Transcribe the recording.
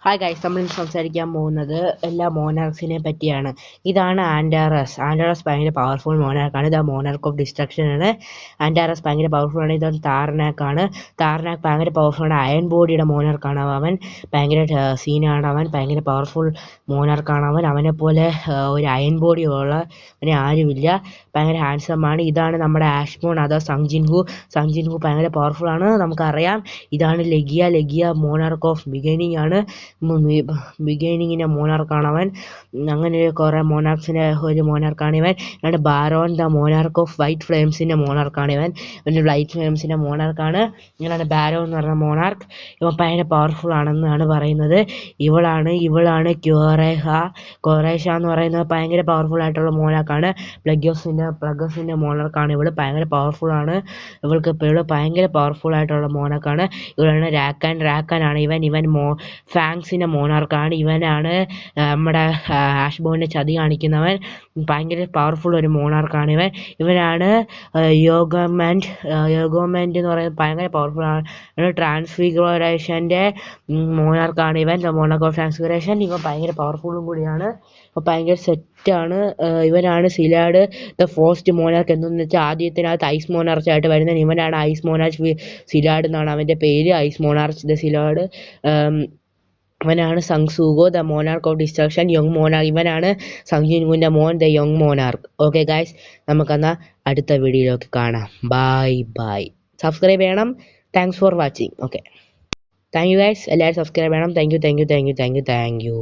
Hi guys, നമ്മൾ സംസാരിക്കാൻ പോകുന്നത് എല്ലാ മോണാർക്സിനെ പറ്റിയാണ്. ഇതാണ് ആൻഡാറസ്. ആൻഡാറസ് ഭയങ്കര പവർഫുൾ മോണാർക്കാണ്. ഇത് മോണാർക്ക് ഓഫ് ഡിസ്ട്രക്ഷൻ ആണ്. ആൻഡാറസ് ഭയങ്കര പവർഫുൾ ആണ്. ഇതാണ് താർനാക്കാണ്. താർനാക്ക് ഭയങ്കര പവർഫുൾ ആണ്. അയൺ ബോഡിയുടെ മോണാർക്കാണ് അവൻ. ഭയങ്കര സീനാണ് അവൻ. ഭയങ്കര പവർഫുൾ മോണാർക്കാണ് അവൻ. അവനെ പോലെ ഒരു അയൺ ബോഡി ഉള്ള അവനെ ആരുമില്ല. ഭയങ്കര ഹാൻസം ആണ്. ഇതാണ് നമ്മുടെ ആഷ്മോൺ അഥവാ സംജിൻഹു. സംജിൻഹു ഭയങ്കര പവർഫുൾ ആണ്, നമുക്കറിയാം. ഇതാണ് ലെഗിയ. ലെഗിയ മോണാർക്ക് ഓഫ് ബിഗിനിങ് ആണ്. ബിഗിനിങ്ങിൻ്റെ മോണാർക്കാണ് അവൻ. അങ്ങനെ കുറേ മോണാർക്സിൻ്റെ ഒരു മോണാർക്കാണ് ഇവൻ. ഇവൻ്റെ Baron the monarch of white ഫ്ലെയിംസിൻ്റെ മോണാർക്കാണ് ഇവൻ. ഇവൻ്റെ വൈറ്റ് ഫ്ലെയിംസിൻ്റെ മോണാർക്കാണ്. ഇവനാണ് ബാരോൺ എന്ന് പറഞ്ഞ മോണാർക്ക്. ഇവൻ ഭയങ്കര പവർഫുൾ ആണെന്നാണ് പറയുന്നത്. ഇവളാണ് ക്വറേഷ എന്ന് പറയുന്നത്. ഭയങ്കര പവർഫുൾ ആയിട്ടുള്ള മോണാർക്കാണ്. പ്ലഗസിൻ്റെ മോണാർക്കാണ് ഇവൾ. ഭയങ്കര പവർഫുൾ ആണ്. ഇവൾക്ക് ഭയങ്കര പവർഫുൾ ആയിട്ടുള്ള മോണാർക്കാണ്. ഇവളാണ് റാക്കാനാണ് ഇവൻ ഫാങ്സിൻ്റെ മോണാർക്കാണ്. ഇവനാണ് നമ്മുടെ ആഷ്ബോണിനെ ചതി കാണിക്കുന്നവൻ. ഭയങ്കര പവർഫുൾ ഒരു മോണാർക്കാണ് ഇവൻ. ഇവനാണ് യോഗോമെൻ്റ് എന്ന് പറയുന്നത്. ഭയങ്കര പവർഫുൾ ആണ്. ട്രാൻസ്ഫിഗറേഷൻ്റെ മോണാർക്കാണ് ഇവൻ. മോണാർക്ക് ഓഫ് ട്രാൻസ്ഫിഗറേഷൻ. ഇവൻ ഭയങ്കര പവർഫുള്ളും കൂടിയാണ്. ഭയങ്കര സെറ്റാണ്. ഇവനാണ് സിലാഡ് ദ ഫസ്റ്റ് മോണാർക്ക്. എന്തെന്ന് വെച്ചാൽ ആദ്യത്തിനകത്ത് ഐസ് മോണാർച്ച് ആയിട്ട് വരുന്നത് ഇവനാണ്. ഐസ് മോണാർച്ച് സിലാഡ് എന്നാണ് അവൻ്റെ പേര്. Ice monarch the Sillad. ഇവനാണ് സങ്സൂഗോ the monarch of destruction. Young monarch. ഇവനാണ് സംജിൻഹുവിൻ്റെ മോൻ the young monarch. Okay guys, നമുക്കെന്നാൽ അടുത്ത വീഡിയോയിലേക്ക് കാണാം. ബൈ. സബ്സ്ക്രൈബ് ചെയ്യണം. Thanks for watching. Okay, thank you guys. എല്ലാവരും സബ്സ്ക്രൈബ് ചെയ്യണം. Thank U.